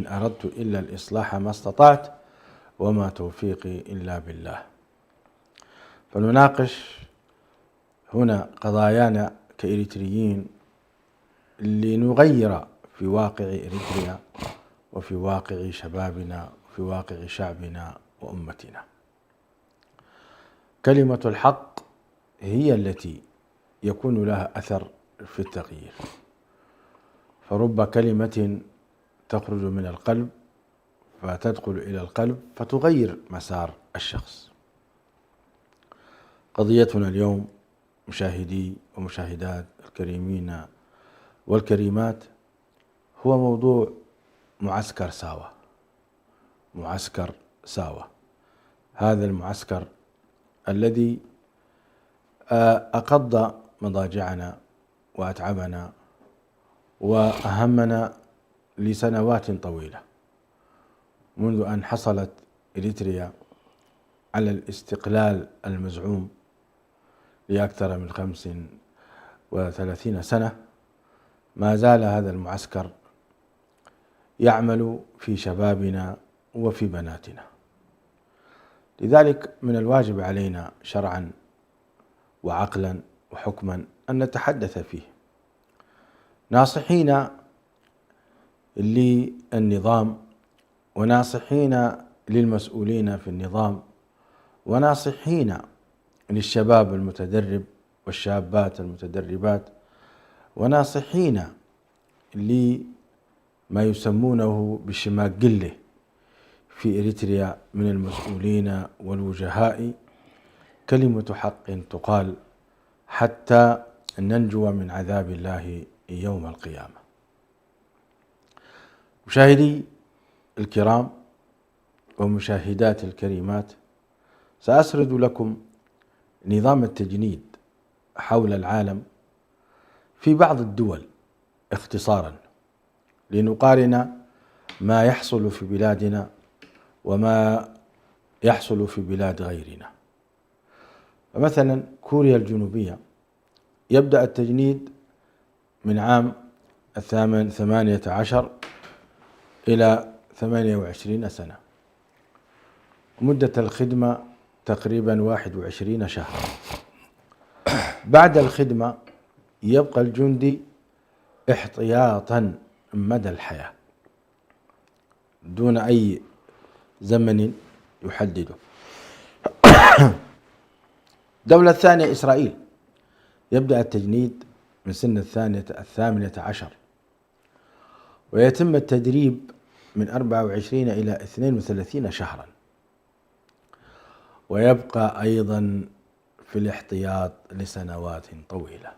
إن أردت إلا الإصلاح ما استطعت وما توفيقي إلا بالله. فنناقش هنا قضايانا كإريتريين لنغير في واقع إريتريا وفي واقع شبابنا وفي واقع شعبنا وأمتنا. كلمة الحق هي التي يكون لها أثر في التغيير، فرب كلمة تخرج من القلب فتدخل إلى القلب فتغير مسار الشخص. قضيتنا اليوم مشاهدي ومشاهدات الكريمين والكريمات هو موضوع معسكر ساوة. معسكر ساوة، هذا المعسكر الذي أقض مضاجعنا وأتعبنا وأهمنا لسنوات طويلة، منذ أن حصلت إريتريا على الاستقلال المزعوم لأكثر من 35 سنة. ما زال هذا المعسكر يعمل في شبابنا وفي بناتنا. لذلك من الواجب علينا شرعا وعقلا وحكما أن نتحدث فيه، ناصحين للنظام وناصحين للمسؤولين في النظام وناصحين للشباب المتدرب والشابات المتدربات وناصحين لما يسمونه بالشماغلة في إريتريا من المسؤولين والوجهاء. كلمة حق تقال حتى ننجو من عذاب الله يوم القيامة. مشاهدي الكرام ومشاهدات الكريمات، سأسرد لكم نظام التجنيد حول العالم في بعض الدول اختصارا، لنقارن ما يحصل في بلادنا وما يحصل في بلاد غيرنا. فمثلا كوريا الجنوبية يبدأ التجنيد من عام 18 إلى 28 سنة، مدة الخدمة تقريبا 21 شهرا. بعد الخدمة يبقى الجندي احتياطا مدى الحياة دون أي زمن يحدده. الدولة الثانية إسرائيل يبدأ التجنيد من سن 18 ويتم التدريب من 24 إلى 32 شهرا، ويبقى أيضا في الاحتياط لسنوات طويلة.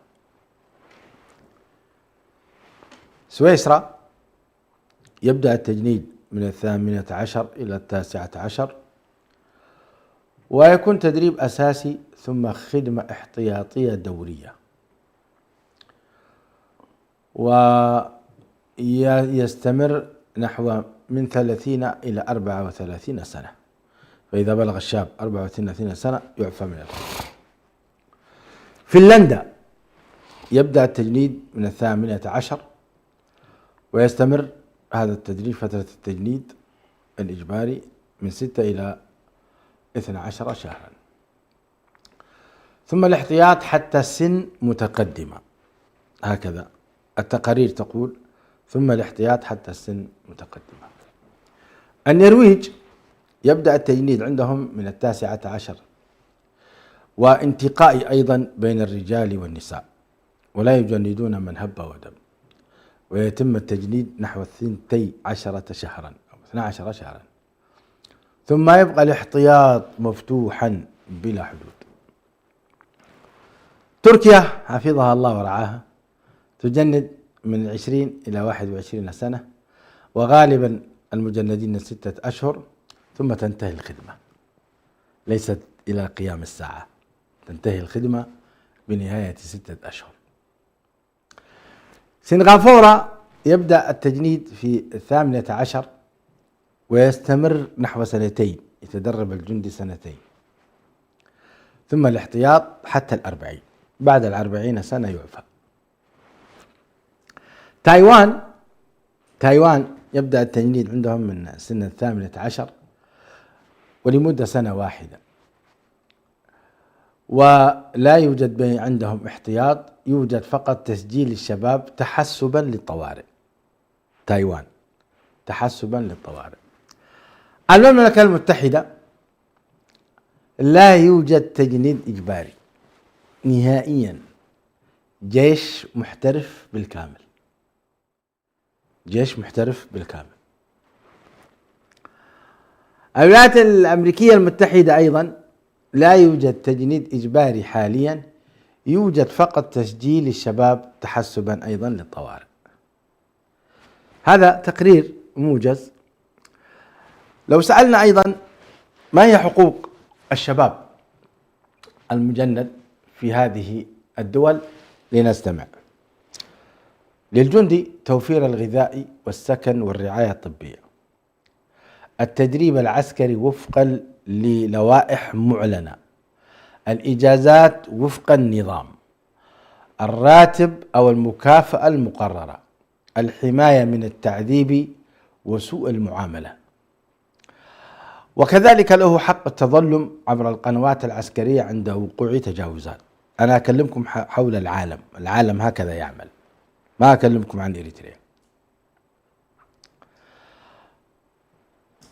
سويسرا يبدأ التجنيد من 18 إلى 19 ويكون تدريب أساسي ثم خدمة احتياطية دورية، ويستمر نحو من 30 إلى 34 سنة، فإذا بلغ الشاب 34 سنة يعفى من الخدمة. فنلندا يبدأ التجنيد من 18 ويستمر هذا التدريب فترة التجنيد الإجباري من 6 إلى 12 شهرا، ثم الاحتياط حتى سن متقدمة، هكذا التقارير تقول، ثم الاحتياط حتى السن متقدمة. النرويج يبدأ التجنيد عندهم من 19 وانتقائي أيضا بين الرجال والنساء، ولا يجندون من هب ودب، ويتم التجنيد نحو 12 شهرا أو 12 شهرا، ثم يبقى الاحتياط مفتوحا بلا حدود. تركيا حفظها الله ورعاها تجند من 20 إلى 21 سنة، وغالبا المجندين 6 أشهر ثم تنتهي الخدمة، ليست إلى قيام الساعة، تنتهي الخدمة بنهاية 6 أشهر. سنغافورة يبدأ التجنيد في 18 ويستمر نحو 2 يتدرب الجندي 2 ثم الاحتياط حتى 40، بعد 40 سنة يعفى. تايوان يبدأ التجنيد عندهم من سن 18 ولمدة سنة واحدة، ولا يوجد عندهم احتياط، يوجد فقط تسجيل الشباب تحسبا للطوارئ. تايوان تحسبا للطوارئ. المملكة المتحدة لا يوجد تجنيد إجباري نهائيا، جيش محترف بالكامل، جيش محترف بالكامل. الولايات الأمريكية المتحدة أيضا لا يوجد تجنيد إجباري حاليا، يوجد فقط تسجيل الشباب تحسبا أيضا للطوارئ. هذا تقرير موجز. لو سألنا أيضا ما هي حقوق الشباب المجند في هذه الدول، لنستمع. للجندي توفير الغذاء والسكن والرعاية الطبية، التدريب العسكري وفقا للوائح معلنة، الإجازات وفق النظام، الراتب أو المكافأة المقررة، الحماية من التعذيب وسوء المعاملة، وكذلك له حق التظلم عبر القنوات العسكرية عند وقوع تجاوزات. أنا أكلمكم حول العالم هكذا يعمل، ما أكلمكم عن إريتريا.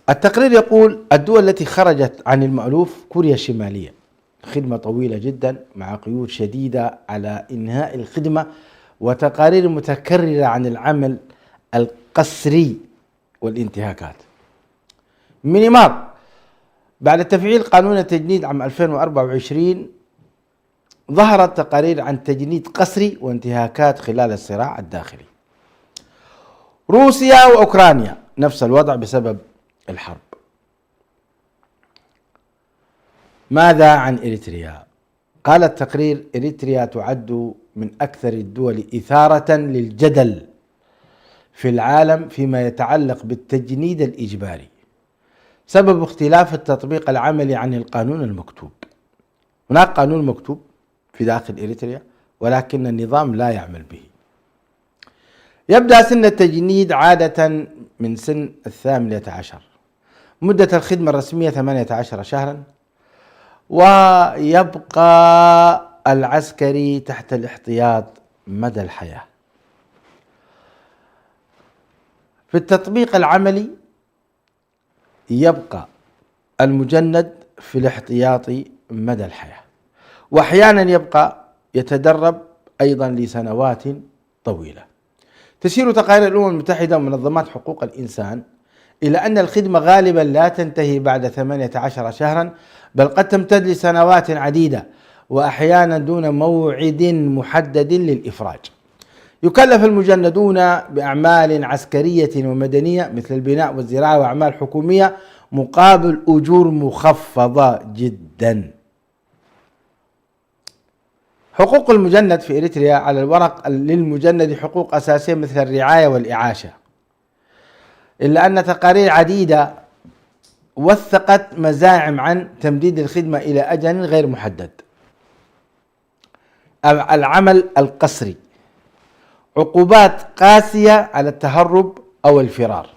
التقرير يقول الدول التي خرجت عن المألوف: كوريا الشمالية، خدمة طويلة جدا مع قيود شديدة على إنهاء الخدمة وتقارير متكررة عن العمل القسري والانتهاكات. ميانمار بعد تفعيل قانون التجنيد عام 2024 ظهرت تقارير عن تجنيد قسري وانتهاكات خلال الصراع الداخلي. روسيا وأوكرانيا نفس الوضع بسبب الحرب. ماذا عن إريتريا؟ قال التقرير: إريتريا تعد من أكثر الدول إثارة للجدل في العالم فيما يتعلق بالتجنيد الإجباري، سبب اختلاف التطبيق العملي عن القانون المكتوب. هناك قانون مكتوب في داخل إريتريا ولكن النظام لا يعمل به. يبدأ سن التجنيد عادة من سن 18، مدة الخدمة الرسمية 18 شهرا، ويبقى العسكري تحت الاحتياط مدى الحياة. في التطبيق العملي يبقى المجند في الاحتياطي مدى الحياة، وأحيانا يبقى يتدرب أيضا لسنوات طويلة. تشير تقارير الأمم المتحدة ومنظمات حقوق الإنسان إلى أن الخدمة غالبا لا تنتهي بعد 18 شهرا، بل قد تمتد لسنوات عديدة وأحيانا دون موعد محدد للإفراج. يكلف المجندون بأعمال عسكرية ومدنية مثل البناء والزراعة وأعمال حكومية مقابل أجور مخفضة جدا. حقوق المجند في إريتريا على الورق للمجند حقوق أساسية مثل الرعاية والإعاشة، إلا أن تقارير عديدة وثقت مزاعم عن تمديد الخدمة إلى أجل غير محدد، العمل القسري، عقوبات قاسية على التهرب أو الفرار،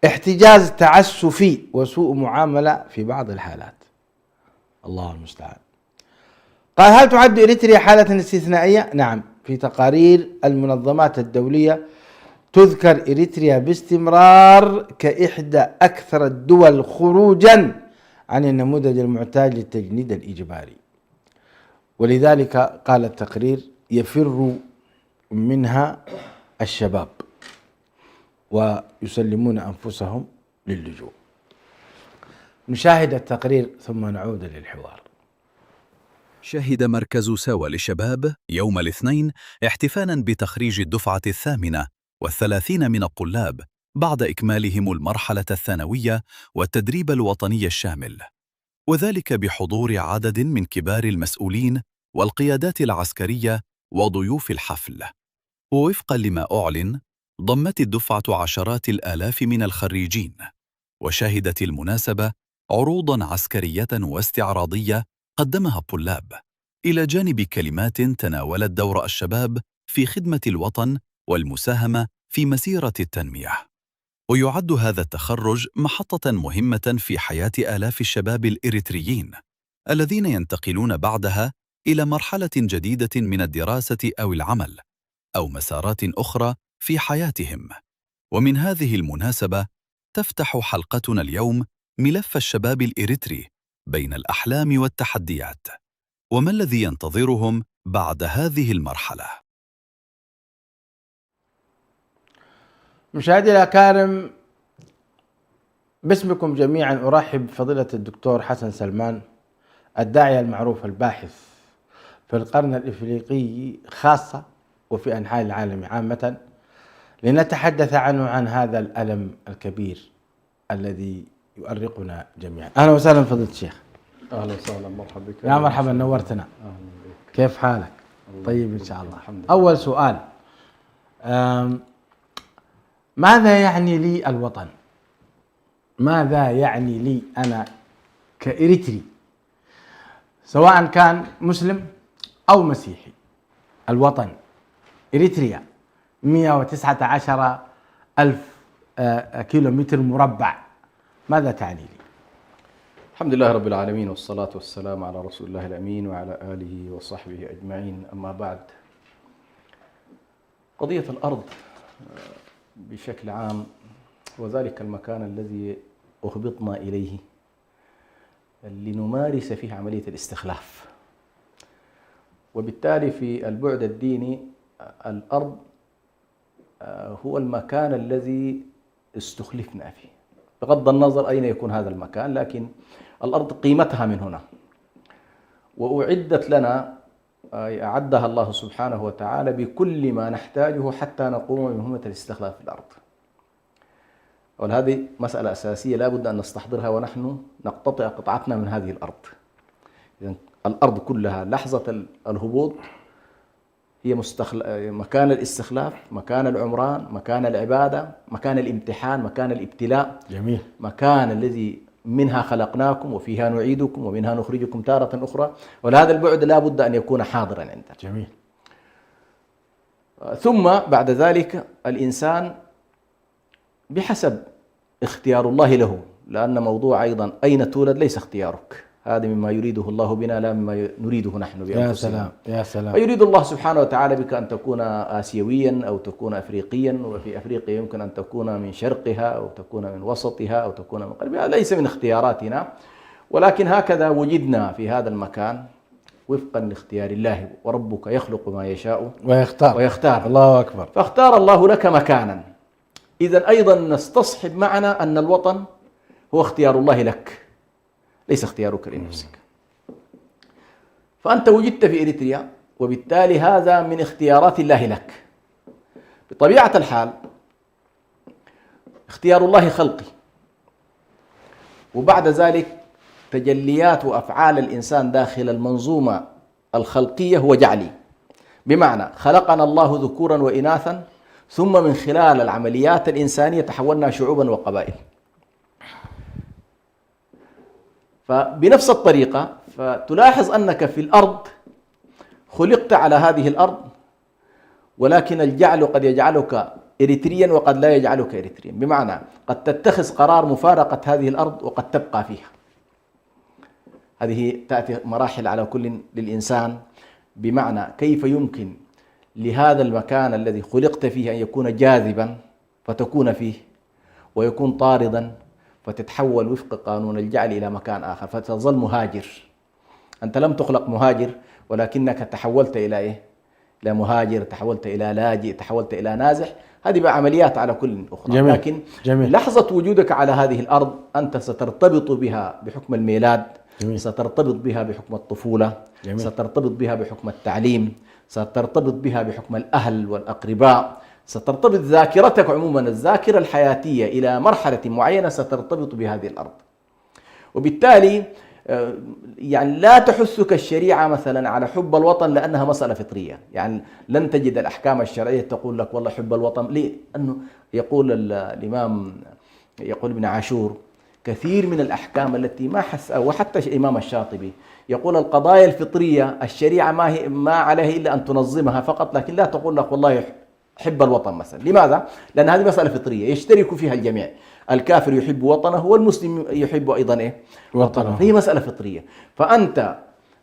احتجاز تعسفي وسوء معاملة في بعض الحالات. الله المستعان. قال: هل تعد إريتريا حالة استثنائية؟ نعم، في تقارير المنظمات الدولية تذكر إريتريا باستمرار كإحدى أكثر الدول خروجا عن النموذج المعتاد للتجنيد الإجباري، ولذلك قال التقرير يفر منها الشباب ويسلمون أنفسهم للجوء. نشاهد التقرير ثم نعود للحوار. شهد مركز ساوى للشباب يوم الاثنين احتفالاً بتخريج الدفعة 38 من الطلاب بعد إكمالهم المرحلة الثانوية والتدريب الوطني الشامل، وذلك بحضور عدد من كبار المسؤولين والقيادات العسكرية وضيوف الحفل. ووفقاً لما أعلن، ضمت الدفعة عشرات الآلاف من الخريجين، وشهدت المناسبة عروضاً عسكرية واستعراضية قدمها الطلاب، إلى جانب كلمات تناولت دور الشباب في خدمة الوطن والمساهمة في مسيرة التنمية. ويعد هذا التخرج محطة مهمة في حياة آلاف الشباب الإريتريين الذين ينتقلون بعدها إلى مرحلة جديدة من الدراسة أو العمل أو مسارات أخرى في حياتهم. ومن هذه المناسبة تفتح حلقتنا اليوم ملف الشباب الإريتري بين الأحلام والتحديات، وما الذي ينتظرهم بعد هذه المرحلة. مشاهدي الأكارم، باسمكم جميعا أرحب بفضيلة الدكتور حسن سلمان، الداعية المعروف الباحث في القرن الإفريقي خاصة وفي أنحاء العالم عامة، لنتحدث عنه عن هذا الألم الكبير الذي يؤرقنا جميعا. أهلا وسهلا فضيلة الشيخ. أهلا وسهلا، مرحبا بك. يا مرحبا، نورتنا. أهلا بك. كيف حالك؟ طيب إن شاء الله. أول سؤال، ماذا يعني لي الوطن؟ ماذا يعني لي أنا كإريتري، سواء كان مسلم أو مسيحي؟ الوطن إريتريا 119 ألف كيلومتر مربع، ماذا تعني لي؟ الحمد لله رب العالمين، والصلاة والسلام على رسول الله الأمين وعلى آله وصحبه أجمعين. أما بعد، قضية الأرض بشكل عام وذلك المكان الذي أهبطنا إليه لنمارس فيه عملية الاستخلاف، وبالتالي في البعد الديني الأرض هو المكان الذي استخلفنا فيه، بغض النظر أين يكون هذا المكان، لكن الأرض قيمتها من هنا، وأعدت لنا، أعدها الله سبحانه وتعالى بكل ما نحتاجه حتى نقوم بمهمة الاستخلاف في الأرض. وهذه مسألة أساسية لا بد أن نستحضرها ونحن نقتطع قطعتنا من هذه الأرض. إذن الأرض كلها لحظة الهبوط هي مكان الاستخلاف، مكان العمران، مكان العبادة، مكان الامتحان، مكان الابتلاء. جميل. مكان الذي منها خلقناكم وفيها نعيدكم ومنها نخرجكم تارة أخرى، ولهذا البعد لا بد أن يكون حاضرا عندنا. جميل. ثم بعد ذلك الإنسان بحسب اختيار الله له، لأن موضوع أيضا أين تولد ليس اختيارك، هذا مما يريده الله بنا لا مما نريده نحن بأنفسنا. يا سلام يا سلام. فيريد الله سبحانه وتعالى بك أن تكون آسيويا أو تكون أفريقيا، وفي أفريقيا يمكن أن تكون من شرقها أو تكون من وسطها أو تكون من غربها، ليس من اختياراتنا، ولكن هكذا وجدنا في هذا المكان وفقا لاختيار الله، وربك يخلق ما يشاء ويختار. الله أكبر. فاختار الله لك مكانا. إذن أيضا نستصحب معنا أن الوطن هو اختيار الله لك، ليس اختيارك لنفسك. فأنت وجدت في إريتريا، وبالتالي هذا من اختيارات الله لك. بطبيعة الحال اختيار الله خلقي، وبعد ذلك تجليات وأفعال الإنسان داخل المنظومة الخلقية هو جعلي، بمعنى خلقنا الله ذكورا وإناثا، ثم من خلال العمليات الإنسانية تحولنا شعوبا وقبائل. فبنفس الطريقة فتلاحظ أنك في الأرض خلقت على هذه الأرض، ولكن الجعل قد يجعلك إريتريا وقد لا يجعلك إريتريا، بمعنى قد تتخذ قرار مفارقة هذه الأرض وقد تبقى فيها. هذه تأتي مراحل على كل للإنسان، بمعنى كيف يمكن لهذا المكان الذي خلقت فيه أن يكون جاذبا فتكون فيه، ويكون طاردا فتتحول وفق قانون الجعل إلى مكان آخر فتظل مهاجر. أنت لم تخلق مهاجر، ولكنك تحولت إلى إيه؟ إلى مهاجر، تحولت إلى لاجئ، تحولت إلى نازح. هذه بقى عمليات على كل أخرى. جميل. لكن جميل. لحظة وجودك على هذه الأرض أنت سترتبط بها بحكم الميلاد. جميل. سترتبط بها بحكم الطفولة. جميل. سترتبط بها بحكم التعليم. سترتبط بها بحكم الأهل والأقرباء. سترتبط ذاكرتك عموما، الذاكرة الحياتية إلى مرحلة معينة سترتبط بهذه الأرض. وبالتالي يعني لا تحثك الشريعة مثلا على حب الوطن لأنها مسألة فطرية، يعني لن تجد الأحكام الشرعية تقول لك والله حب الوطن. ليه؟ أنه يقول الإمام، يقول ابن عاشور كثير من الأحكام التي ما حس، وحتى الإمام الشاطبي يقول القضايا الفطرية الشريعة ما عليها إلا أن تنظمها فقط، لكن لا تقول لك والله حب الوطن مثلا. لماذا؟ لأن هذه مسألة فطرية يشترك فيها الجميع، الكافر يحب وطنه والمسلم يحب أيضا إيه؟ وطنه. فهي مسألة فطرية. فأنت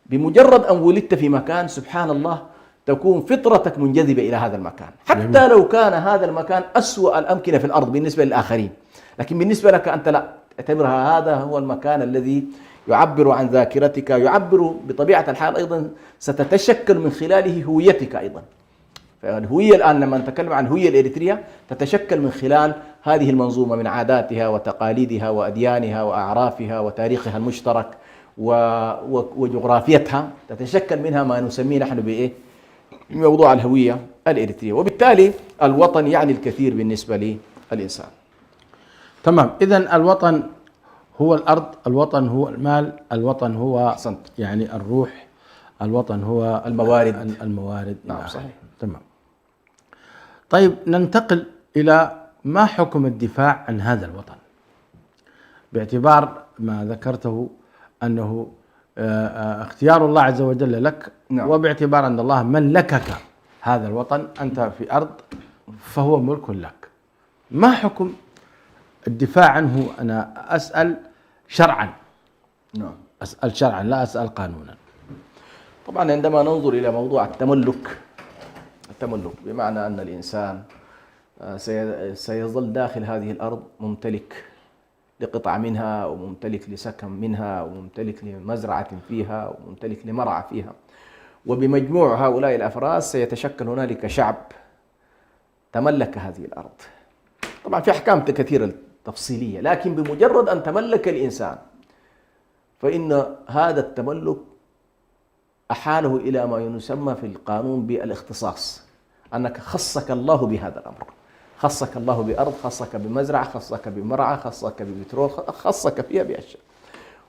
بمجرد أن ولدت في مكان سبحان الله تكون فطرتك منجذبة إلى هذا المكان، حتى لو كان هذا المكان أسوأ الأمكنة في الأرض بالنسبة للآخرين، لكن بالنسبة لك أنت لا، اعتبرها هذا هو المكان الذي يعبر عن ذاكرتك، يعبر بطبيعة الحال أيضا ستتشكل من خلاله هويتك أيضا. فالهوية الآن لما نتكلم عن الهوية الإريترية تتشكل من خلال هذه المنظومة من عاداتها وتقاليدها وأديانها وأعرافها وتاريخها المشترك وجغرافيتها، تتشكل منها ما نسميه نحن بإيه؟ موضوع الهوية الإريترية. وبالتالي الوطن يعني الكثير بالنسبة للإنسان. تمام. إذن الوطن هو الأرض، الوطن هو المال، الوطن هو أحسنت. يعني الروح، الوطن هو الموارد. نعم صحيح. تمام. طيب ننتقل إلى ما حكم الدفاع عن هذا الوطن باعتبار ما ذكرته أنه اختيار الله عز وجل لك. نعم. وباعتبار أن الله ملكك هذا الوطن، أنت في أرض فهو ملك لك، ما حكم الدفاع عنه؟ أنا أسأل شرعا. نعم. أسأل شرعا لا أسأل قانونا. طبعا عندما ننظر إلى موضوع التملك بمعنى أن الإنسان سيظل داخل هذه الأرض ممتلك لقطعة منها وممتلك لسكن منها وممتلك لمزرعة فيها وممتلك لمرعى فيها، وبمجموع هؤلاء الأفراد سيتشكل هنالك شعب تملك هذه الأرض. طبعا في أحكام كثيرة تفصيلية، لكن بمجرد أن تملك الإنسان فإن هذا التملك أحاله إلى ما يسمى في القانون بالاختصاص، أنك خصك الله بهذا الأمر، خصك الله بأرض، خصك بمزرعة، خصك بمرعى، خصك ببترول، خصك فيها بأشياء.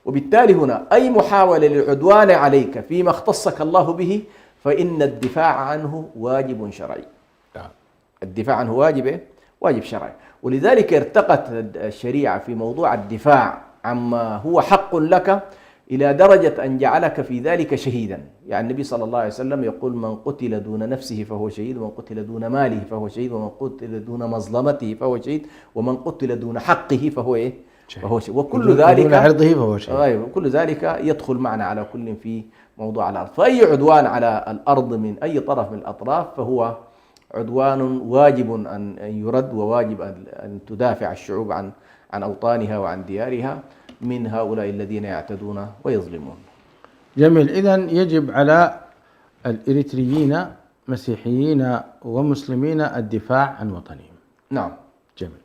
وبالتالي هنا أي محاولة للعدوان عليك فيما اختصك الله به فإن الدفاع عنه واجب شرعي. الدفاع عنه واجب شرعي. ولذلك ارتقت الشريعة في موضوع الدفاع عما هو حق لك إلى درجة أن جعلك في ذلك شهيدا. يعني النبي صلى الله عليه وسلم يقول: من قتل دون نفسه فهو شهيد، ومن قتل دون ماله فهو شهيد، ومن قتل دون مظلمته فهو شهيد، ومن قتل دون حقه فهو إيه؟ فهو شهيد. وكل ذلك دون عرضه فهو شهيد. أيوة، كل ذلك يدخل معنا على كل في موضوع الأرض. فأي عدوان على الأرض من أي طرف من الأطراف فهو عدوان واجب أن يرد، وواجب أن تدافع الشعوب عن أوطانها وعن ديارها من هؤلاء الذين يعتدون ويظلمون. جميل. إذن يجب على الإريتريين مسيحيين ومسلمين الدفاع عن وطنهم. نعم. جميل.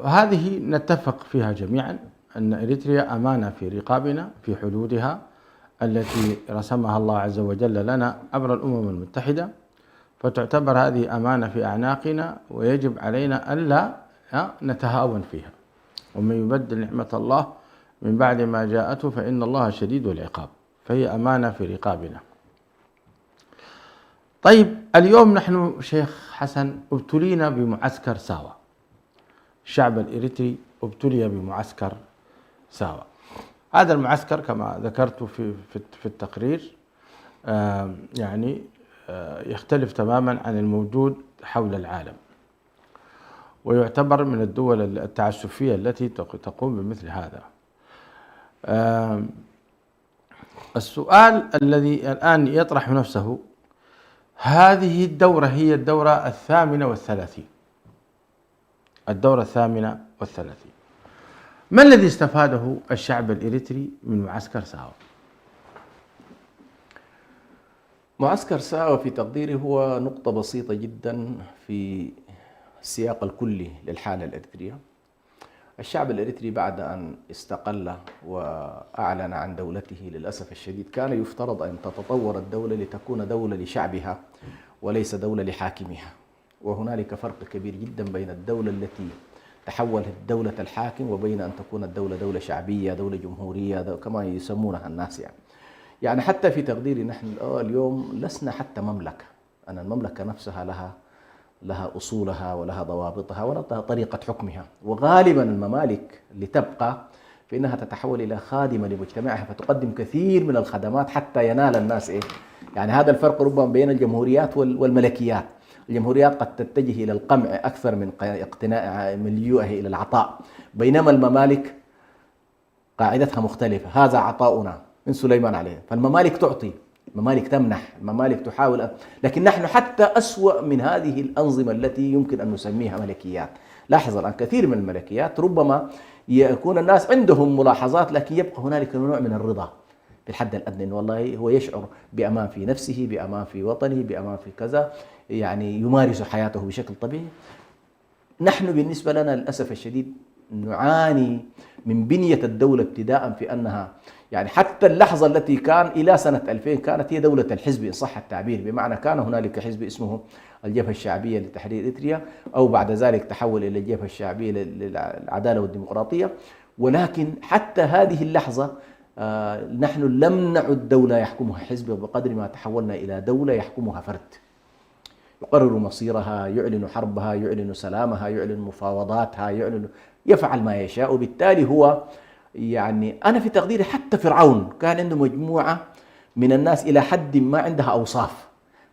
هذه نتفق فيها جميعا أن إريتريا أمانة في رقابنا في حدودها التي رسمها الله عز وجل لنا عبر الأمم المتحدة، فتعتبر هذه أمانة في أعناقنا ويجب علينا ألا نتهاون فيها. ومن يبدل نعمة الله من بعد ما جاءته فإن الله شديد العقاب، فهي أمانة في رقابنا. طيب اليوم نحن شيخ حسن ابتلينا بمعسكر ساوا، الشعب الإريتري ابتلي بمعسكر ساوا. هذا المعسكر كما ذكرت في التقرير يعني يختلف تماما عن الموجود حول العالم، ويعتبر من الدول التعسفية التي تقوم بمثل هذا. السؤال الذي الآن يطرح نفسه: هذه الدورة هي الدورة 38، الدورة 38، ما الذي استفاده الشعب الإريتري من معسكر ساوا؟ معسكر ساوا في تقديري هو نقطة بسيطة جدا في السياق الكلي للحالة الإريترية. الشعب الإريتري بعد أن استقل وأعلن عن دولته للأسف الشديد كان يفترض أن تتطور الدولة لتكون دولة لشعبها وليس دولة لحاكمها، وهنالك فرق كبير جدا بين الدولة التي تحولت دولة الحاكم وبين أن تكون الدولة دولة شعبية، دولة جمهورية كما يسمونها الناس. يعني حتى في تقديري نحن اليوم لسنا حتى مملكة، أن المملكة نفسها لها أصولها ولها ضوابطها ولها طريقة حكمها، وغالبا الممالك اللي تبقى فإنها تتحول إلى خادمة لمجتمعها فتقدم كثير من الخدمات حتى ينال الناس يعني هذا الفرق ربما بين الجمهوريات والملكيات. الجمهوريات قد تتجه إلى القمع أكثر من اقتناء من لجوءها إلى العطاء، بينما الممالك قاعدتها مختلفة، هذا عطاؤنا من سليمان عليه. فالممالك تعطي، الممالك تمنح، الممالك تحاول لكن نحن حتى أسوأ من هذه الأنظمة التي يمكن أن نسميها ملكيات. لاحظ الآن كثير من الملكيات ربما يكون الناس عندهم ملاحظات، لكن يبقى هنالك نوع من الرضا بالحد الأدنى، إنه والله هو يشعر بأمان في نفسه، بأمان في وطنه، بأمان في كذا، يعني يمارس حياته بشكل طبيعي. نحن بالنسبة لنا للأسف الشديد نعاني من بنية الدولة ابتداء في أنها يعني حتى اللحظة التي كان إلى سنة 2000 كانت هي دولة الحزب إن صح التعبير، بمعنى كان هنالك حزب اسمه الجبهة الشعبية لتحرير إريتريا، أو بعد ذلك تحول إلى الجبهة الشعبية للعدالة والديمقراطية. ولكن حتى هذه اللحظة نحن لم نعد دولة يحكمها حزب، بقدر ما تحولنا إلى دولة يحكمها فرد يقرر مصيرها، يعلن حربها، يعلن سلامها، يعلن مفاوضاتها، يفعل ما يشاء. وبالتالي هو يعني أنا في تقديري حتى فرعون كان عنده مجموعة من الناس إلى حد ما عندها أوصاف،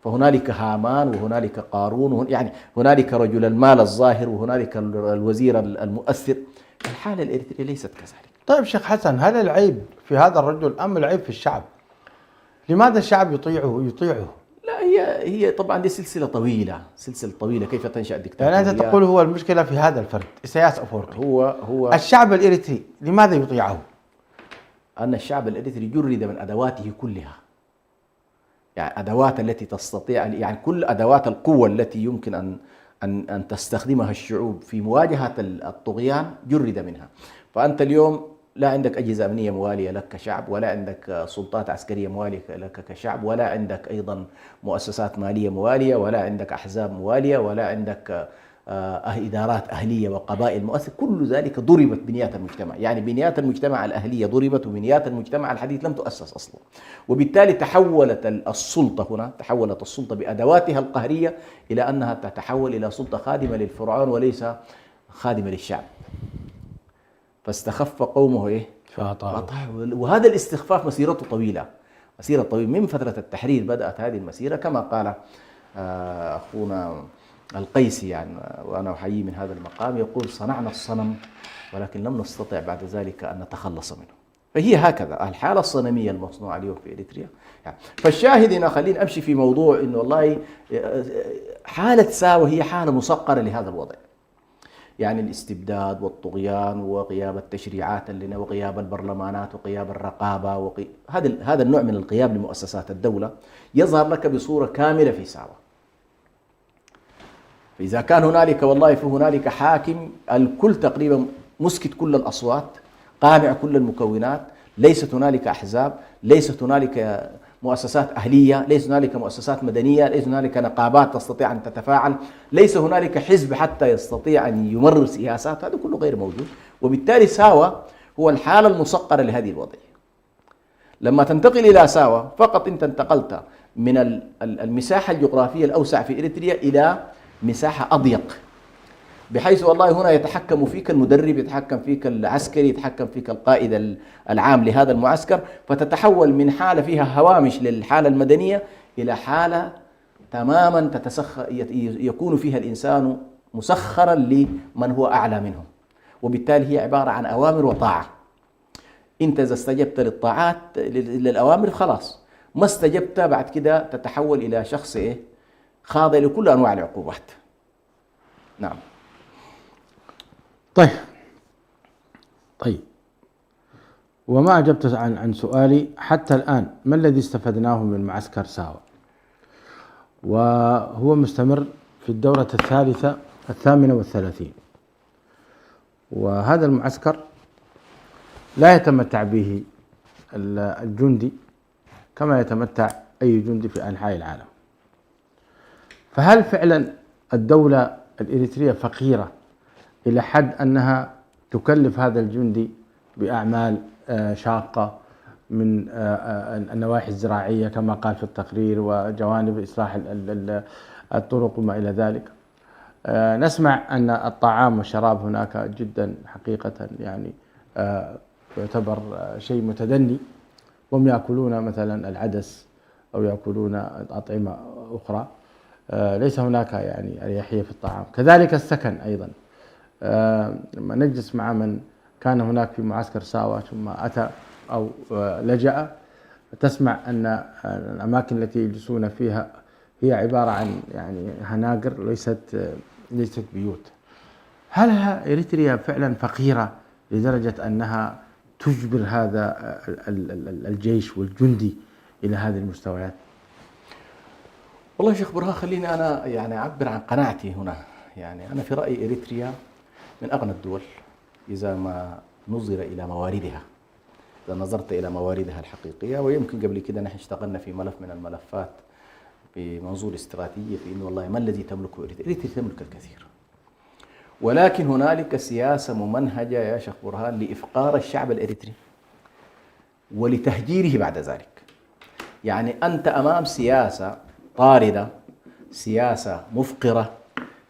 فهنالك هامان وهنالك قارون، يعني هنالك رجل المال الظاهر وهنالك الوزير المؤثر. الحالة الإريترية ليست كذلك. طيب شيخ حسن، هل العيب في هذا الرجل أم العيب في الشعب؟ لماذا الشعب يطيعه؟ لا، هي طبعا دي سلسلة طويلة كيف تنشأ الدكتاتورية. يعني أنت تقول هو المشكلة في هذا الفرد إسياس أفورقي، هو الشعب الإريتري لماذا يطيعه؟ أن الشعب الإريتري جرد من أدواته كلها، يعني أدوات التي تستطيع، يعني كل أدوات القوة التي يمكن أن تستخدمها الشعوب في مواجهة الطغيان جرد منها. فأنت اليوم لا عندك أجهزة أمنية موالية لك كشعب، ولا عندك سلطات عسكرية موالية لك كشعب، ولا عندك أيضا مؤسسات مالية موالية، ولا عندك أحزاب موالية، ولا عندك إدارات أهلية وقبائل مؤثرة. كل ذلك ضربت بنيات المجتمع، يعني بنيات المجتمع الأهلية ضربت، وبنيات المجتمع الحديث لم تؤسس أصلا. وبالتالي تحولت السلطة بأدواتها القهرية إلى أنها تتحول إلى سلطة خادمة للفرعون وليس خادمة للشعب. فاستخف قومه فأطاعوا. وهذا الاستخفاف مسيرته طويلة من فترة التحرير بدأت هذه المسيرة، كما قال أخونا القيسي، يعني وأنا أحييه من هذا المقام، يقول: صنعنا الصنم ولكن لم نستطع بعد ذلك أن نتخلص منه. فهي هكذا الحالة الصنمية المصنوعة اليوم في إريتريا. يعني فالشاهد هنا، خلينا أمشي في موضوع إنه والله حالة ساوة هي حالة مسقرة لهذا الوضع، يعني الاستبداد والطغيان وغياب التشريعات لنا وغياب البرلمانات وغياب الرقابة هذا النوع من الغياب لمؤسسات الدولة يظهر لك بصورة كاملة في ساوة. فإذا كان هنالك والله فهنالك حاكم الكل تقريبا مسكت كل الأصوات، قامع كل المكونات، ليست هنالك أحزاب، ليست هنالك مؤسسات أهلية، ليس هنالك مؤسسات مدنية، ليس هنالك نقابات تستطيع أن تتفاعل، ليس هنالك حزب حتى يستطيع أن يمرر سياسات، هذا كله غير موجود. وبالتالي ساوة هو الحالة المسقرة لهذه الوضعية. لما تنتقل إلى ساوة فقط أنت انتقلت من المساحة الجغرافية الأوسع في إريتريا إلى مساحة أضيق، بحيث والله هنا يتحكم فيك المدرب، يتحكم فيك العسكري، يتحكم فيك القائد العام لهذا المعسكر، فتتحول من حالة فيها هوامش للحالة المدنية إلى حالة تماما يكون فيها الإنسان مسخرا لمن هو أعلى منه. وبالتالي هي عبارة عن أوامر وطاعة. أنت إذا استجبت للطاعات للأوامر خلاص، ما استجبت بعد كده تتحول إلى شخص خاضع لكل أنواع العقوبات. نعم. طيب، وما أجبت عن سؤالي حتى الآن، ما الذي استفدناه من معسكر ساوة؟ وهو مستمر في الدورة 38، وهذا المعسكر لا يتمتع به الجندي كما يتمتع أي جندي في أنحاء العالم. فهل فعلا الدولة الإريترية فقيرة إلى حد أنها تكلف هذا الجندي بأعمال شاقة من النواحي الزراعية كما قال في التقرير، وجوانب إصلاح الطرق وما إلى ذلك؟ نسمع أن الطعام والشراب هناك جدا حقيقة يعني يعتبر شيء متدني، وهم يأكلون مثلا العدس أو يأكلون أطعمة أخرى. ليس هناك يعني أريحية في الطعام. كذلك السكن أيضا، لما نجلس مع من كان هناك في معسكر ساوا ثم أتى أو لجأ، تسمع أن الأماكن التي يجلسون فيها هي عبارة عن يعني هناجر، ليست بيوت. هل إريتريا فعلا فقيرة لدرجة أنها تجبر هذا الجيش والجندي إلى هذه المستويات؟ والله يا شيخ برهان، خليني أنا يعني أعبر عن قناعتي هنا. يعني أنا في رأيي إريتريا من أغنى الدول إذا ما نظر إلى مواردها، إذا نظرت إلى مواردها الحقيقية. ويمكن قبل كده نحن اشتغلنا في ملف من الملفات بمنظور استراتيجي في إنه والله ما الذي تملكه إريتريا؟ إريتريا تملك الكثير، ولكن هنالك سياسة ممنهجة يا شيخ برهان لإفقار الشعب الإريتري ولتهجيره بعد ذلك. يعني أنت أمام سياسة طاردة، سياسة مفقرة،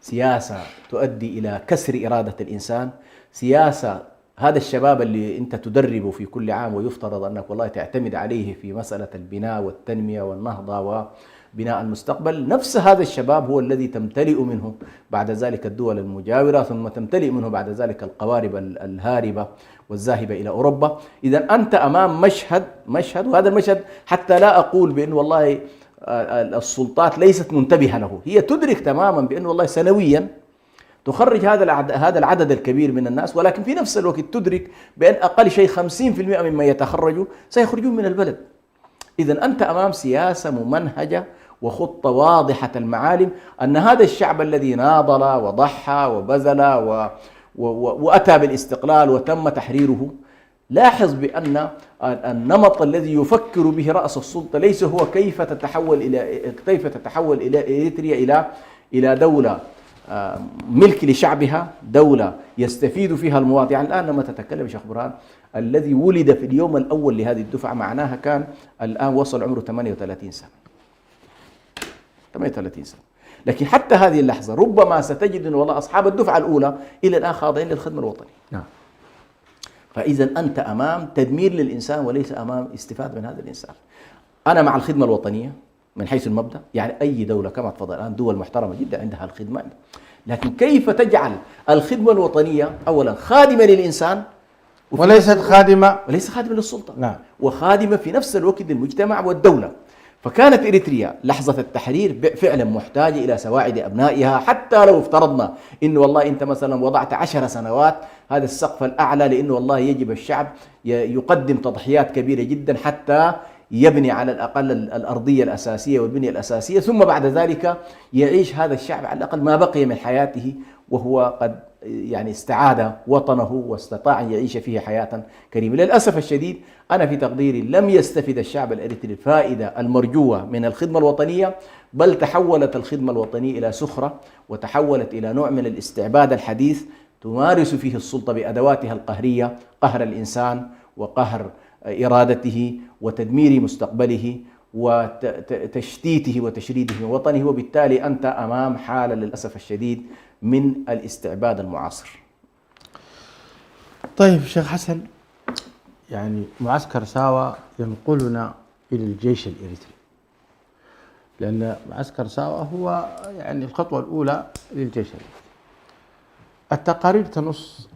سياسة تؤدي إلى كسر إرادة الإنسان، سياسة هذا الشباب اللي أنت تدربه في كل عام ويفترض أنك والله تعتمد عليه في مسألة البناء والتنمية والنهضة وبناء المستقبل، نفس هذا الشباب هو الذي تمتلئ منه بعد ذلك الدول المجاورة، ثم تمتلئ منه بعد ذلك القوارب الهاربة والذاهبة إلى أوروبا. إذا أنت أمام مشهد، وهذا المشهد حتى لا أقول بأن والله السلطات ليست منتبهة له، هي تدرك تماما بأن والله سنويا تخرج هذا العدد الكبير من الناس، ولكن في نفس الوقت تدرك بأن أقل شيء 50% مما يتخرجوا سيخرجون من البلد. إذا أنت أمام سياسة ممنهجة وخطة واضحة المعالم أن هذا الشعب الذي ناضل وضحى وبذل وأتى بالاستقلال وتم تحريره، لاحظ بأن النمط الذي يفكر به رأس السلطة ليس هو كيف تتحول إلى إريتريا إلى دولة ملك لشعبها، دولة يستفيد فيها المواطن. يعني الآن لما تتكلم شيخ برهان، الذي ولد في اليوم الأول لهذه الدفعة معناها كان الآن وصل عمره 38 سنة، 38 سنة. لكن حتى هذه اللحظة ربما ستجد أن والله أصحاب الدفعة الأولى إلى الآن خاضعين للخدمة الوطنية. نعم. فإذا أنت أمام تدمير للإنسان وليس أمام استفادة من هذا الإنسان. أنا مع الخدمة الوطنية من حيث المبدأ، يعني أي دولة كما تفضل الآن دول محترمة جدا عندها الخدمة، لكن كيف تجعل الخدمة الوطنية أولا خادمة للإنسان وليست خادمة للسلطة. نعم. وخادمة في نفس الوقت للمجتمع والدولة. فكانت إريتريا لحظة التحرير فعلا محتاجة إلى سواعد أبنائها، حتى لو افترضنا إنه والله أنت مثلا وضعت 10 سنوات هذا السقف الأعلى، لأنه والله يجب الشعب يقدم تضحيات كبيرة جدا حتى يبني على الأقل الأرضية الأساسية والبنية الأساسية، ثم بعد ذلك يعيش هذا الشعب على الأقل ما بقي من حياته وهو قد يعني استعاد وطنه واستطاع أن يعيش فيه حياة كريمة. للأسف الشديد أنا في تقديري لم يستفد الشعب الإريتري الفائدة المرجوة من الخدمة الوطنية، بل تحولت الخدمة الوطنية إلى سخرة، وتحولت إلى نوع من الاستعباد الحديث تمارس فيه السلطة بأدواتها القهرية، قهر الإنسان وقهر إرادته وتدمير مستقبله وتشتيته وتشريده من وطنه. وبالتالي أنت أمام حالة للأسف الشديد من الاستعباد المعاصر. طيب شيخ حسن، يعني معسكر ساوا ينقلنا إلى الجيش الإريتري، لأن معسكر ساوا هو يعني الخطوة الأولى للجيش الإريتري. التقارير تنص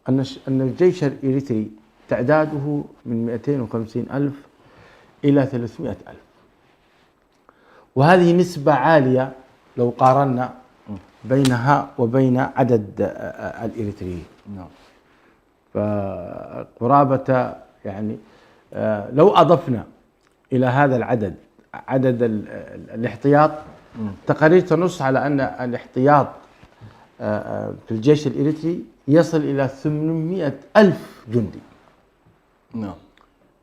أن الجيش الإريتري تعداده من 250,000 إلى 300,000، وهذه نسبة عالية لو قارنا بينها وبين عدد الإريتريين. نعم. فقرابة يعني لو أضفنا إلى هذا العدد عدد الاحتياط، تقارير تنص على أن الاحتياط في الجيش الإريتري يصل إلى 800,000 جندي. نعم.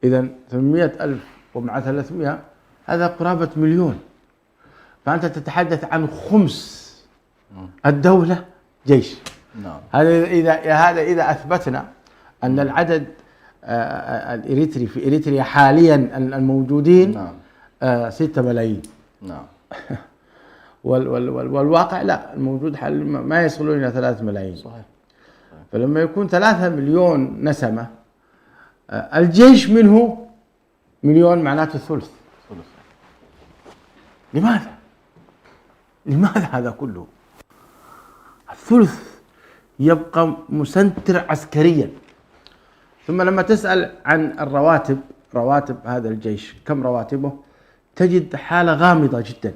إذا 800,000 ومع 300 هذا قرابة 1,000,000. فأنت تتحدث عن خمس الدولة جيش. نعم. هذا إذا أثبتنا أن العدد الإريتري في إريتريا حاليا الموجودين نعم 6 ملايين. نعم. والواقع لا، الموجود حاليا ما يصلون إلى 3 ملايين. صحيح. فلما يكون 3 مليون نسمة، الجيش منه 1,000,000 معناته ثلث. لماذا؟ لماذا هذا كله؟ الثلث يبقى مسنتر عسكريا. ثم لما تسأل عن الرواتب، رواتب هذا الجيش كم رواتبه، تجد حالة غامضة جدا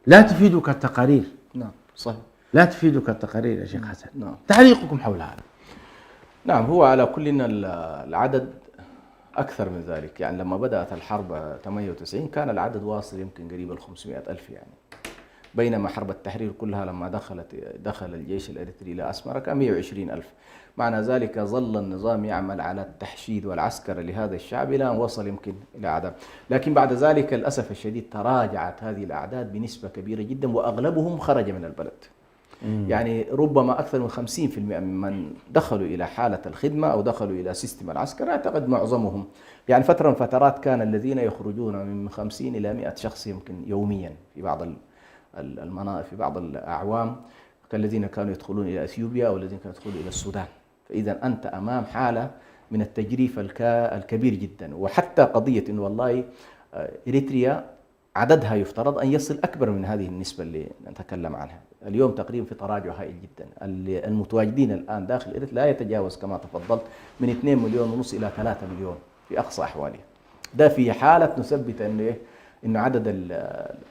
لا تفيدك التقارير. نعم صحيح، لا تفيدك التقارير يا شيخ حسن. نعم. تعليقكم حول هذا؟ نعم، هو على كل العدد أكثر من ذلك. يعني لما بدأت الحرب 98 كان العدد واصل يمكن قريب ال 500 ألف يعني، بينما حرب التحرير كلها لما دخل الجيش الإريتري إلى أسمرة كان 120 ألف. معنى ذلك ظل النظام يعمل على التحشيد والعسكرة لهذا الشعب إلى أن وصل يمكن إلى عدد، لكن بعد ذلك للأسف الشديد تراجعت هذه الأعداد بنسبة كبيرة جدا، وأغلبهم خرج من البلد. يعني ربما أكثر من 50% ممن دخلوا إلى حالة الخدمة أو دخلوا إلى سيستم العسكر، أعتقد معظمهم يعني فترة من فترات كان الذين يخرجون من 50 إلى 100 شخص يمكن يوميا في بعض المناطق، في بعض الأعوام كالذين كانوا يدخلون إلى أثيوبيا أو الذين كانوا يدخلون إلى السودان. فإذا أنت أمام حالة من التجريف الكبير جدا. وحتى قضية إنه والله إريتريا عددها يفترض أن يصل أكبر من هذه النسبة اللي نتكلم عنها اليوم، تقريبا في تراجع هائل جدا. المتواجدين الآن داخل إريتريا لا يتجاوز كما تفضلت من 2 مليون ونص إلى 3 مليون في أقصى أحوالها. ده في حالة نثبت إنه عدد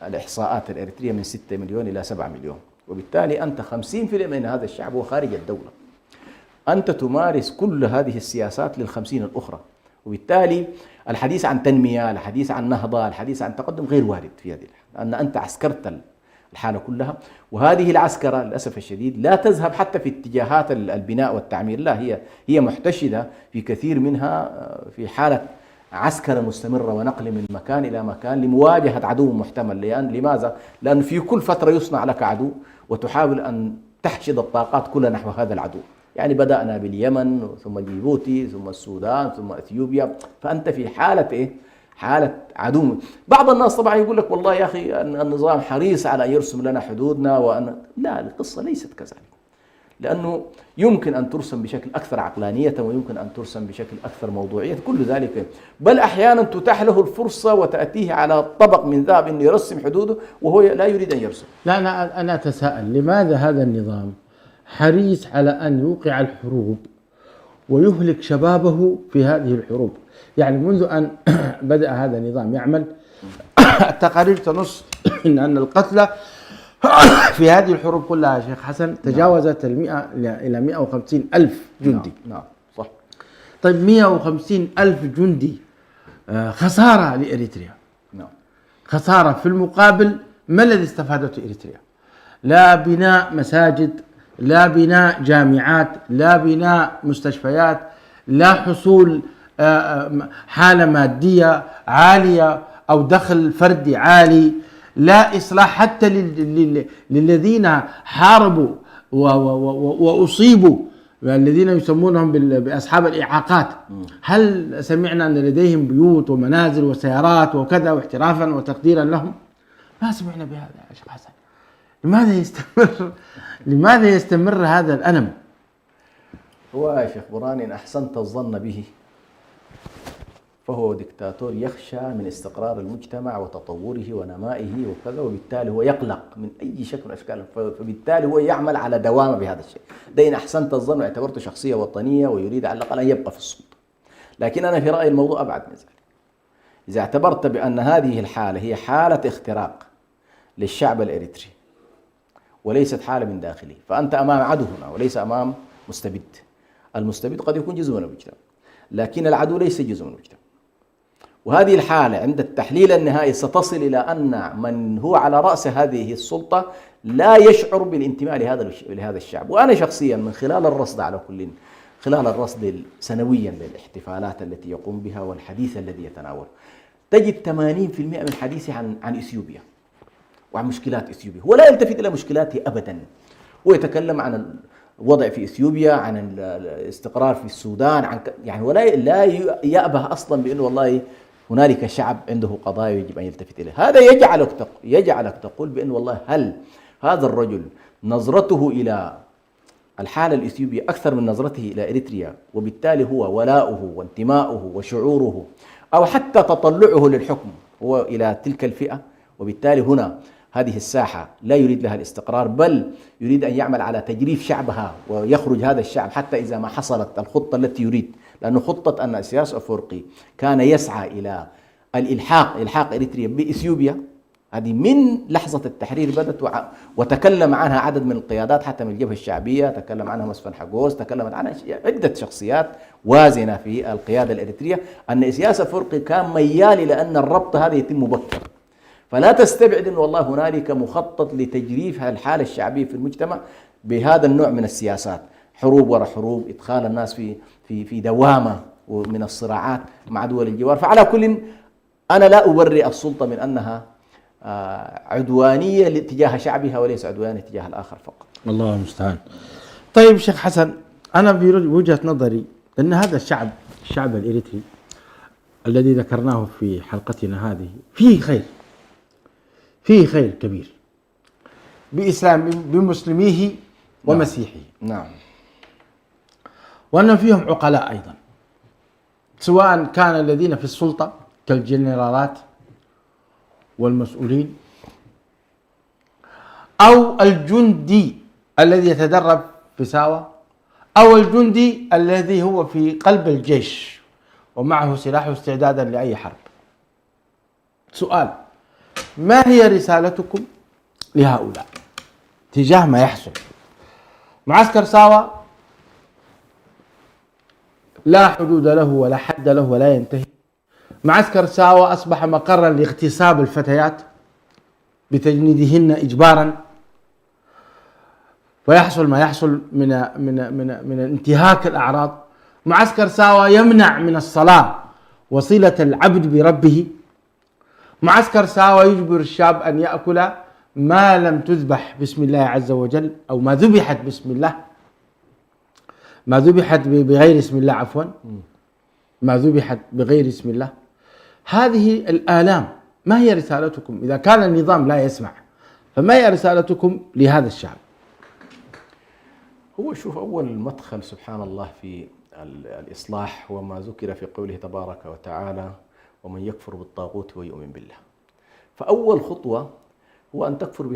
الإحصاءات الإريترية من 6 مليون إلى 7 مليون، وبالتالي أنت 50% من هذا الشعب هو خارج الدولة. أنت تمارس كل هذه السياسات لل50 الأخرى، وبالتالي الحديث عن تنمية، الحديث عن نهضة، الحديث عن تقدم غير وارد في هذه الحالة، لأن أنت عسكرت الحالة كلها. وهذه العسكرة للأسف الشديد لا تذهب حتى في اتجاهات البناء والتعمير، لا، هي محتشدة في كثير منها في حالة عسكرة مستمرة ونقل من مكان إلى مكان لمواجهة عدو محتمل. لماذا؟ لأن في كل فترة يصنع لك عدو وتحاول أن تحشد الطاقات كلها نحو هذا العدو. يعني بدأنا باليمن ثم جيبوتي ثم السودان ثم أثيوبيا، فأنت في حالة حالة عدو. بعض الناس طبعا يقول لك والله يا أخي النظام حريص على أن يرسم لنا حدودنا لا، القصة ليست كذلك، لأنه يمكن أن ترسم بشكل أكثر عقلانية ويمكن أن ترسم بشكل أكثر موضوعية، كل ذلك بل أحيانا تتاح له الفرصة وتأتيه على طبق من ذهب أن يرسم حدوده وهو لا يريد أن يرسم. لا، أنا أتساءل لماذا هذا النظام حريص على أن يوقع الحروب ويهلك شبابه في هذه الحروب؟ يعني منذ أن بدأ هذا النظام يعمل التقارير تنص أن القتلى في هذه الحروب كلها يا شيخ حسن تجاوزت 100 إلى 150 ألف جندي. نعم صح. طيب 150 ألف جندي خسارة لإريتريا. نعم. خسارة. في المقابل ما الذي استفادته إريتريا؟ لا بناء مساجد، لا بناء جامعات، لا بناء مستشفيات، لا حصول حالة مادية عالية أو دخل فردي عالي، لا إصلاح حتى للذين حاربوا وأصيبوا، الذين يسمونهم بأصحاب الإعاقات. هل سمعنا أن لديهم بيوت ومنازل وسيارات وكذا واحترافا وتقديرا لهم؟ ما سمعنا بهذا يا شيخ حسن. لماذا يستمر هذا الألم؟ هو يا شيخ برهان إن أحسنت الظن به فهو دكتاتور يخشى من استقرار المجتمع وتطوره ونمائه وكذا، وبالتالي هو يقلق من أي شكل من الأشكال، فبالتالي هو يعمل على دوامة بهذا الشيء. ده إن أحسنت الظن واعتبرته شخصية وطنية ويريد على الأقل أن يبقى في السلطة. لكن أنا في رأيي الموضوع أبعد من ذلك. إذا اعتبرت بأن هذه الحالة هي حالة اختراق للشعب الإريتري وليست حالة من داخله، فأنت أمام عدو هنا وليس أمام مستبد. المستبد قد يكون جزء من المجتمع، لكن العدو ليس جزء من المجتمع. وهذه الحالة عند التحليل النهائي ستصل إلى أن من هو على رأس هذه السلطة لا يشعر بالانتماء لهذا الشعب. وأنا شخصيا من خلال الرصد على كل، خلال الرصد سنويا للاحتفالات التي يقوم بها والحديث الذي يتناول، تجد 80% من حديثه عن إثيوبيا وعن مشكلات إثيوبيا، ولا يلتفت إلى مشكلاته أبدا. ويتكلم عن الوضع في إثيوبيا، عن الاستقرار في السودان، يعني لا يأبه أصلا بأنه والله هنالك شعب عنده قضايا يجب أن يلتفت إليها. هذا يجعلك تقول بأن والله هل هذا الرجل نظرته إلى الحالة الإثيوبية أكثر من نظرته إلى إريتريا، وبالتالي هو ولاؤه وانتماؤه وشعوره أو حتى تطلعه للحكم هو إلى تلك الفئة، وبالتالي هنا هذه الساحة لا يريد لها الاستقرار، بل يريد أن يعمل على تجريف شعبها ويخرج هذا الشعب حتى إذا ما حصلت الخطة التي يريد. لأنه خطة أن إسياس أفورقي كان يسعى إلى إلحاق إريتريا بإثيوبيا، هذه من لحظة التحرير بدأت، وتكلم عنها عدد من القيادات حتى من الجبهة الشعبية، تكلم عنها مسفن حقوس، تكلمت عنها عدة شخصيات وازنة في القيادة الإريترية، أن إسياس أفورقي كان ميال إلى أن الربط هذا يتم مبكرا. فلا تستبعد أن والله هنالك مخطط لتجريف الحالة الشعبية في المجتمع بهذا النوع من السياسات، حروب وراء حروب، إدخال الناس في دوامة ومن الصراعات مع دول الجوار. فعلى كل أنا لا أبرئ السلطة من أنها عدوانية تجاه شعبها وليس عدوانية تجاه الآخر فقط. الله المستعان. طيب شيخ حسن، أنا بوجهة نظري أن هذا الشعب الإريتري الذي ذكرناه في حلقتنا هذه فيه خير كبير بإسلام بمسلميه ومسيحيه. نعم. وأن فيهم عقلاء أيضا، سواء كان الذين في السلطة كالجنرالات والمسؤولين، أو الجندي الذي يتدرب في ساوة، أو الجندي الذي هو في قلب الجيش ومعه سلاحه استعدادا لأي حرب. سؤال: ما هي رسالتكم لهؤلاء تجاه ما يحصل؟ معسكر ساوة لا حدود له ولا حد له ولا ينتهي. معسكر ساوة أصبح مقرا لاغتصاب الفتيات بتجنيدهن إجبارا، ويحصل ما يحصل من انتهاك الأعراض. معسكر ساوة يمنع من الصلاة وصلة العبد بربه. معسكر ساوة يجبر الشاب أن يأكل ما لم تذبح باسم الله عز وجل، أو ما ذبحت باسم الله، ما ذبحت بغير اسم الله، عفوا، ما ذبحت بغير اسم الله. هذه الآلام ما هي رسالتكم إذا كان النظام لا يسمع؟ فما هي رسالتكم لهذا الشعب؟ هو شوف، أول مدخل سبحان الله في الإصلاح هو ما ذكر في قوله تبارك وتعالى: ومن يكفر بالطاغوت ويؤمن بالله. فأول خطوة هو أن تكفر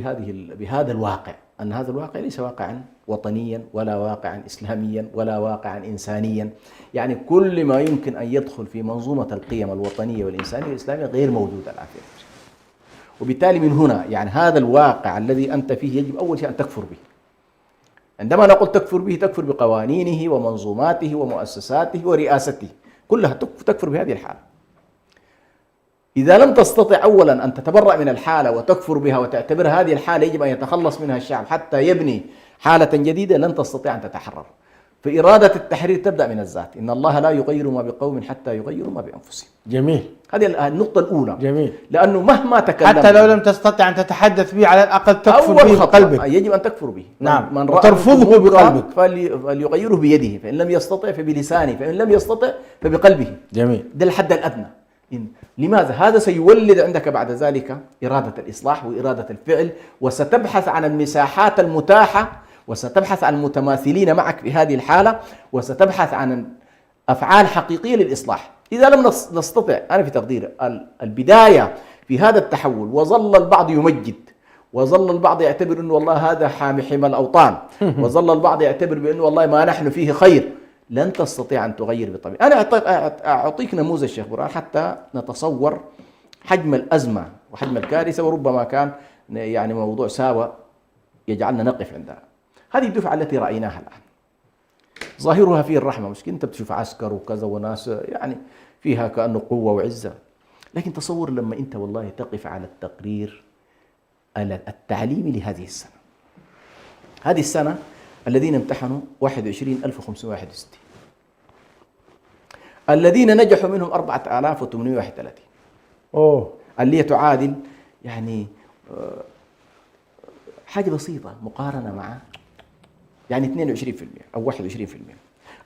بهذا الواقع، أن هذا الواقع ليس واقعا وطنيا ولا واقعا إسلاميا ولا واقعا إنسانيا. يعني كل ما يمكن أن يدخل في منظومة القيم الوطنية والإنسانية والإسلامية غير موجود الآن. وبالتالي من هنا يعني هذا الواقع الذي أنت فيه يجب أول شيء أن تكفر به. عندما نقول تكفر به، تكفر بقوانينه ومنظوماته ومؤسساته ورئاسته، كلها تكفر بهذه الحالة. إذا لم تستطع أولا أن تتبرأ من الحالة وتكفر بها وتعتبر هذه الحالة يجب أن يتخلص منها الشعب حتى يبني حالة جديدة، لن تستطيع أن تتحرر. فإرادة التحرير تبدأ من الذات. إن الله لا يغير ما بقوم حتى يغيروا ما بأنفسهم. جميل. هذه النقطة الأولى. جميل. لأنه مهما تكلمت، حتى لو لم تستطع أن تتحدث به على الأقل تكفر به بقلبك. يجب أن تكفر به. نعم. من وترفضه بقلبك. فليغيره بيده، فإن لم يستطع فبلسانه، فإن لم يستطع فبقلبه. جميل. ده الحد الأدنى. لماذا؟ هذا سيولد عندك بعد ذلك إرادة الإصلاح وإرادة الفعل، وستبحث عن المساحات المتاحة، وستبحث عن المتماثلين معك في هذه الحالة، وستبحث عن أفعال حقيقية للإصلاح. إذا لم نستطع، أنا في تقديري البداية في هذا التحول، وظل البعض يمجد، وظل البعض يعتبر أنه والله هذا حامي حمى الأوطان، وظل البعض يعتبر بأنه والله ما نحن فيه خير، لن تستطيع أن تغير بالطبيعة. أنا أعطيك نموذج شيخ برهان حتى نتصور حجم الأزمة وحجم الكارثة، وربما كان يعني موضوع ساوة يجعلنا نقف عندها. هذه الدفعة التي رأيناها الآن ظاهرها فيه الرحمة، مش أنت بتشوف عسكر وكذا وناس يعني فيها كأنه قوة وعزة، لكن تصور لما أنت والله تقف على التقرير التعليمي لهذه السنة. هذه السنة الذين امتحنوا 21,561، الذين نجحوا منهم 4,831، اللي هي تعادل يعني حاجة بسيطة مقارنة مع يعني 22% أو 21%.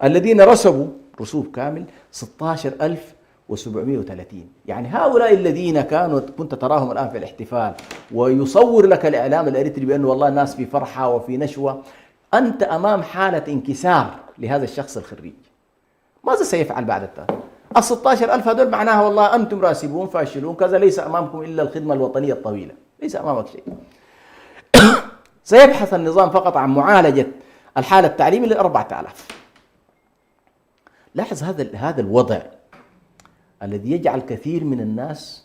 الذين رسبوا رسوب كامل 16,730. يعني هؤلاء الذين كنت تراهم الآن في الاحتفال ويصور لك الإعلام الإريتري بأنه والله الناس في فرحة وفي نشوة، أنت أمام حالة انكسار لهذا الشخص الخريج. ماذا سيفعل بعد التالي؟ 16,000 هذول معناها والله أنتم راسبون فاشلون كذا، ليس أمامكم إلا الخدمة الوطنية الطويلة. ليس أمامك شيء. سيبحث النظام فقط عن معالجة الحالة التعليمي لل4000. لاحظ هذا الوضع الذي يجعل كثير من الناس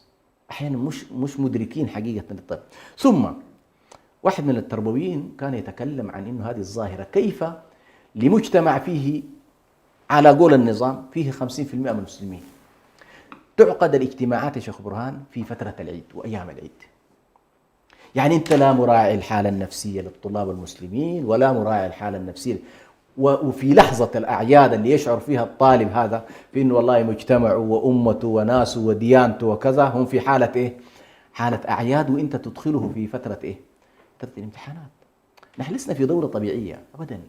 أحيانا مش مدركين حقيقة الطب. ثم واحد من التربويين كان يتكلم عن إنه هذه الظاهرة كيف لمجتمع فيه على قول النظام فيه 50% من المسلمين تعقد الاجتماعات يا شيخ برهان في فترة العيد وأيام العيد. يعني أنت لا مراعي الحالة النفسية للطلاب المسلمين ولا مراعي الحالة النفسية، وفي لحظة الأعياد اللي يشعر فيها الطالب هذا في إنه والله مجتمعه وأمته وناسه وديانته وكذا هم في حالة إيه؟ حالة أعياد، وأنت تدخله في فترة إيه؟ فترة الامتحانات. نحن لسنا في دولة طبيعية أبدا،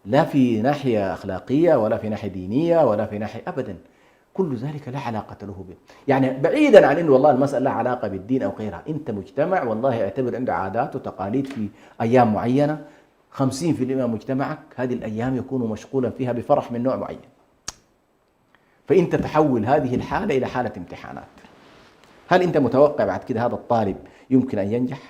لا في ناحية أخلاقية ولا في ناحية دينية ولا في ناحية أبدا، كل ذلك لا علاقة له به. يعني بعيدا عن إنه والله المسألة لا علاقة بالدين أو غيرها، أنت مجتمع والله اعتبر عنده عادات وتقاليد في أيام معينة، 50% من مجتمعك هذه الأيام يكون مشغولا فيها بفرح من نوع معين، فأنت تحول هذه الحالة إلى حالة امتحانات. هل أنت متوقع بعد كده هذا الطالب يمكن أن ينجح؟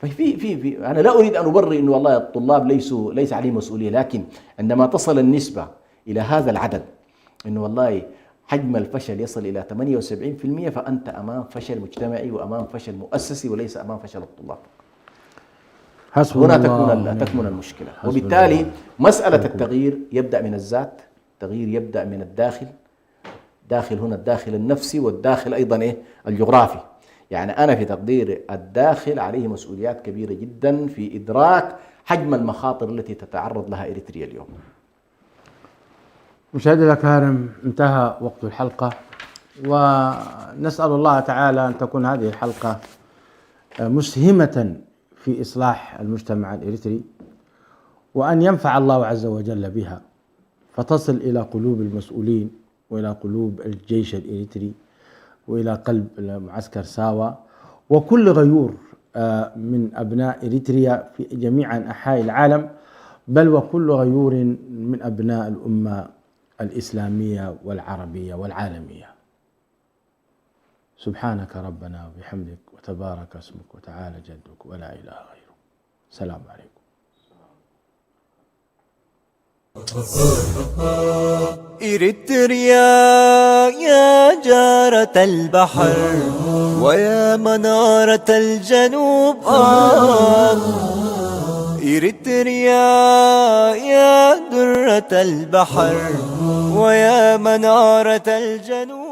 في أنا لا أريد أن أبرر إنه والله الطلاب ليس عليهم مسؤولية، لكن عندما تصل النسبة إلى هذا العدد إنه والله حجم الفشل يصل إلى 78%، فأنت أمام فشل مجتمعي وأمام فشل مؤسسي وليس أمام فشل الطلاب. هنا تكمن المشكلة. وبالتالي مسألة التغيير يبدأ من الذات، التغيير يبدأ من الداخل. داخل هنا الداخل النفسي، والداخل أيضا إيه؟ الجغرافي. يعني أنا في تقدير الداخل عليه مسؤوليات كبيرة جدا في إدراك حجم المخاطر التي تتعرض لها إريتريا اليوم. مشاهدينا الكرام، انتهى وقت الحلقة، ونسأل الله تعالى أن تكون هذه الحلقة مسهمة في إصلاح المجتمع الإريتري، وأن ينفع الله عز وجل بها، فتصل إلى قلوب المسؤولين وإلى قلوب الجيش الإريتري وإلى قلب معسكر ساوا وكل غيور من أبناء إريتريا في جميع أنحاء العالم، بل وكل غيور من أبناء الأمة الإسلامية والعربية والعالمية. سبحانك ربنا وبحمدك، وتبارك اسمك وتعالى جدك ولا إله غيره. السلام عليكم. إريتريا يا جارة البحر ويا منارة الجنوب، إريتريا يا درة البحر ويا منارة الجنوب.